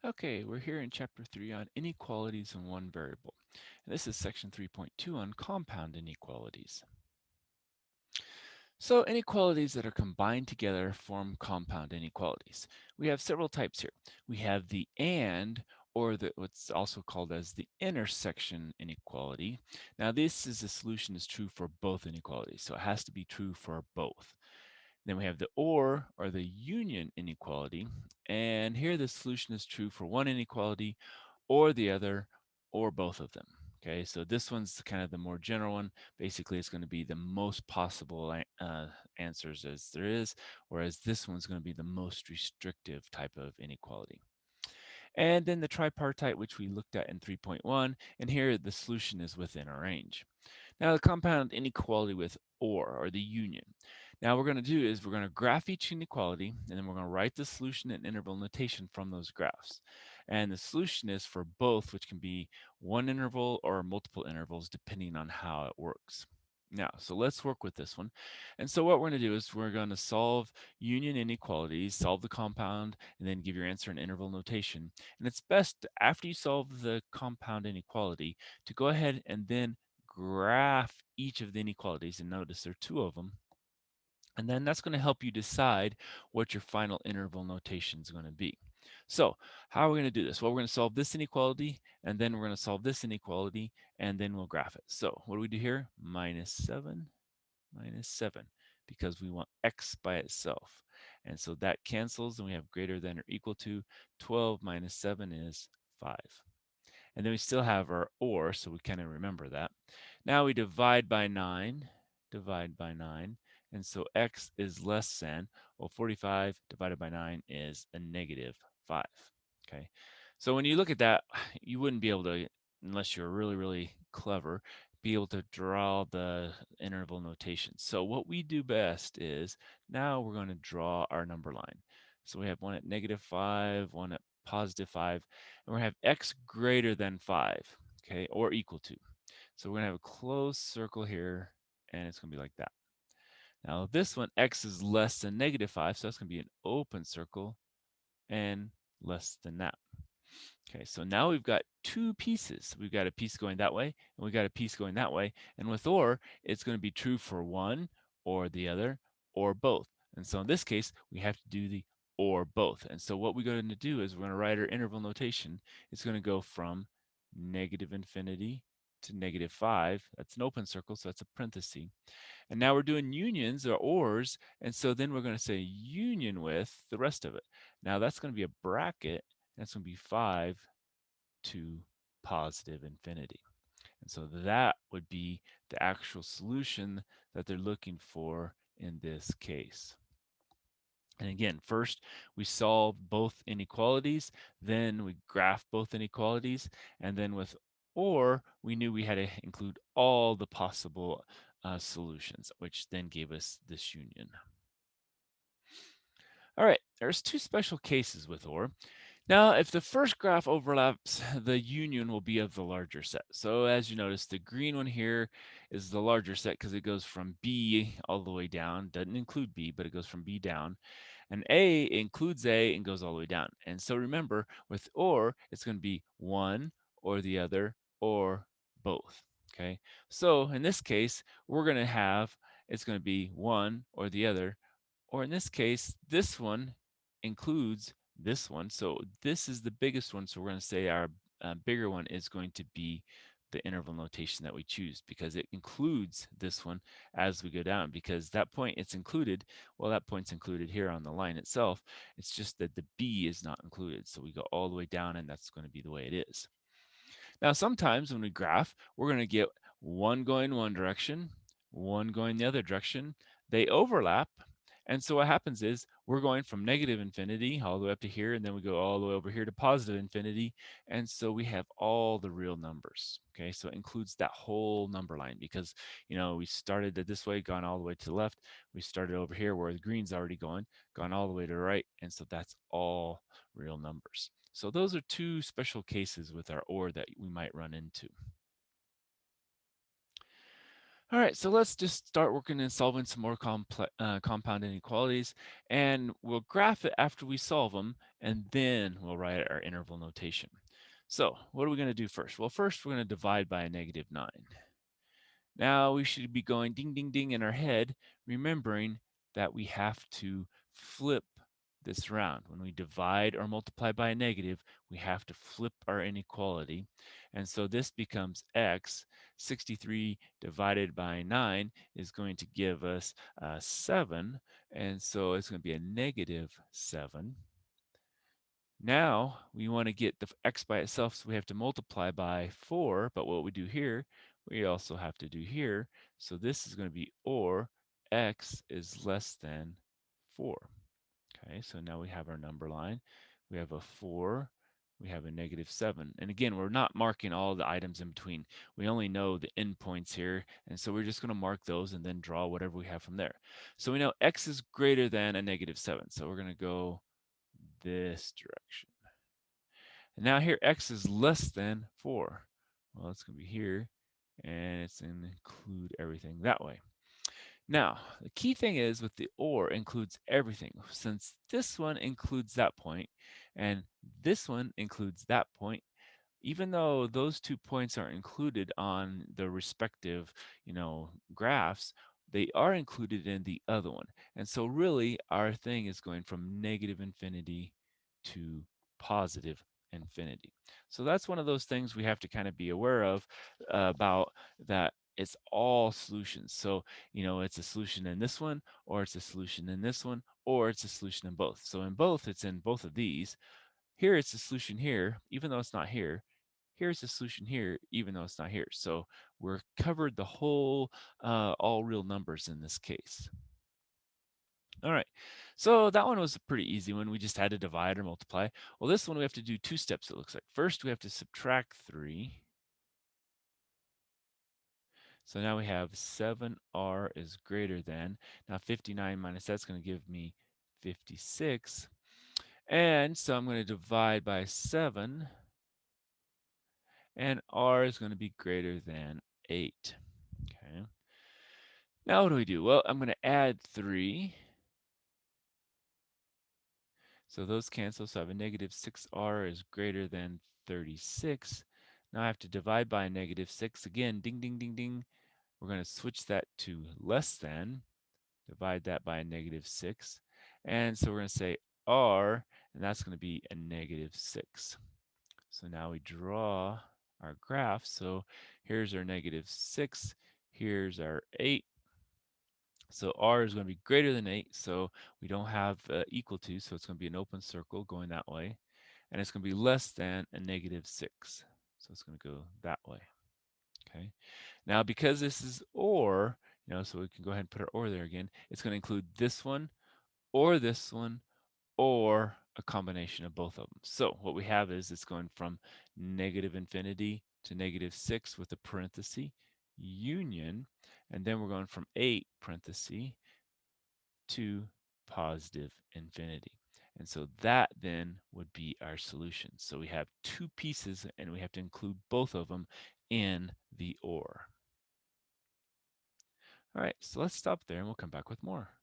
Okay, we're here in Chapter 3 on inequalities in one variable. And this is Section 3.2 on compound inequalities. So inequalities that are combined together form compound inequalities. We have several types here. We have the and, or what's also called as the intersection inequality. Now this is the solution is true for both inequalities, so it has to be true for both. Then we have the or the union inequality. And here the solution is true for one inequality or the other or both of them. Okay, so this one's kind of the more general one. Basically, it's going to be the most possible answers as there is, whereas this one's going to be the most restrictive type of inequality. And then the tripartite, which we looked at in 3.1, and here the solution is within a range. Now the compound inequality with or the union. Now what we're going to do is we're going to graph each inequality, and then we're going to write the solution and interval notation from those graphs. And the solution is for both, which can be one interval or multiple intervals depending on how it works. Now, so let's work with this one. And so what we're going to do is we're going to solve union inequalities, solve the compound, and then give your answer in interval notation. And it's best after you solve the compound inequality to go ahead and then graph each of the inequalities, and notice there are two of them, and then that's going to help you decide what your final interval notation is going to be. So how are we going to do this? Well, we're going to solve this inequality, and then we're going to solve this inequality, and then we'll graph it. So what do we do here? Minus 7, because we want x by itself. And so that cancels, and we have greater than or equal to 12 minus 7 is 5. And then we still have our or, so we kind of remember that. Now we divide by 9, and so x is less than, well, 45 divided by 9 is a negative 5, okay? So when you look at that, you wouldn't be able to, unless you're really, really clever, be able to draw the interval notation. So what we do best is, now we're going to draw our number line. So we have one at negative 5, one at positive 5, and we're going to have x greater than 5, okay, or equal to. So we're going to have a closed circle here, and it's going to be like that. Now this one, x is less than negative 5, so that's going to be an open circle and less than that. Okay, so now we've got two pieces. We've got a piece going that way, and we've got a piece going that way. And with or, it's going to be true for one or the other or both. And so in this case, we have to do the or both. And so what we're going to do is we're going to write our interval notation. It's going to go from negative infinity to negative 5. That's an open circle, so that's a parenthesis. And now we're doing unions or ors, and so then we're going to say union with the rest of it. Now that's going to be a bracket, and it's going to be 5 to positive infinity. And so that would be the actual solution that they're looking for in this case. And again, first we solve both inequalities, then we graph both inequalities, and then with or, we knew we had to include all the possible solutions, which then gave us this union. All right, there's two special cases with or. Now, if the first graph overlaps, the union will be of the larger set. So as you notice, the green one here is the larger set because it goes from B all the way down. Doesn't include B, but it goes from B down. And A includes A and goes all the way down. And so remember, with or, it's going to be one or the other or both. Okay, so in this case, we're going to have, it's going to be one or the other, or in this case, this one includes this one. So this is the biggest one. So we're going to say our bigger one is going to be the interval notation that we choose, because it includes this one as we go down, because that point it's included, well, that point's included here on the line itself. It's just that the B is not included. So we go all the way down, and that's going to be the way it is. Now, sometimes when we graph, we're going to get one going one direction, one going the other direction. They overlap. And so what happens is we're going from negative infinity all the way up to here, and then we go all the way over here to positive infinity. And so we have all the real numbers. Okay, so it includes that whole number line, because, you know, we started it this way, gone all the way to the left. We started over here where the green's already going, gone all the way to the right. And so that's all real numbers. So those are two special cases with our or that we might run into. All right, so let's just start working and solving some more compound inequalities, and we'll graph it after we solve them, and then we'll write our interval notation. So what are we going to do first? Well, first we're going to divide by a -9. Now we should be going ding, ding, ding in our head, remembering that we have to flip this around. When we divide or multiply by a negative, we have to flip our inequality. And so this becomes x. 63 divided by 9 is going to give us 7. And so it's going to be a -7. Now we want to get the x by itself, so we have to multiply by 4, but what we do here, we also have to do here. So this is going to be or x is less than 4. Okay, so now we have our number line. We have a 4, we have a -7. And again, we're not marking all the items in between. We only know the endpoints here, and so we're just going to mark those and then draw whatever we have from there. So we know x is greater than a -7, so we're going to go this direction. And now here x is less than 4. Well, it's going to be here, and it's going to include everything that way. Now, the key thing is with the or includes everything. Since this one includes that point, and this one includes that point, even though those 2 points are included on the respective, graphs, they are included in the other one. And so really our thing is going from -infinity to positive infinity. So that's one of those things we have to kind of be aware of about that it's all solutions. So, it's a solution in this one, or it's a solution in this one, or it's a solution in both. So in both, it's in both of these. Here it's a solution here, even though it's not here. Here's a solution here, even though it's not here. So we're covered the whole all real numbers in this case. All right, so that one was a pretty easy one. We just had to divide or multiply. Well, this one we have to do 2 steps, it looks like. First, we have to subtract 3. So now we have 7r is greater than. Now 59 minus that's going to give me 56. And so I'm going to divide by 7. And r is going to be greater than 8. Okay. Now what do we do? Well, I'm going to add 3. So those cancel. So I have a -6r is greater than 36. Now I have to divide by a -6. Again, ding, ding, ding, ding. We're going to switch that to less than. Divide that by a -6. And so we're going to say r, and that's going to be a -6. So now we draw our graph. So here's our -6. Here's our 8. So r is going to be greater than 8. So we don't have equal to. So it's going to be an open circle going that way. And it's going to be less than a -6. So it's going to go that way. Okay. Now because this is or, so we can go ahead and put our or there again. It's going to include this one, or a combination of both of them. So what we have is it's going from -infinity to -6 with a parenthesis, union, and then we're going from 8 parenthesis to positive infinity. And so that then would be our solution. So we have 2 pieces and we have to include both of them in the or. All right, so let's stop there and we'll come back with more.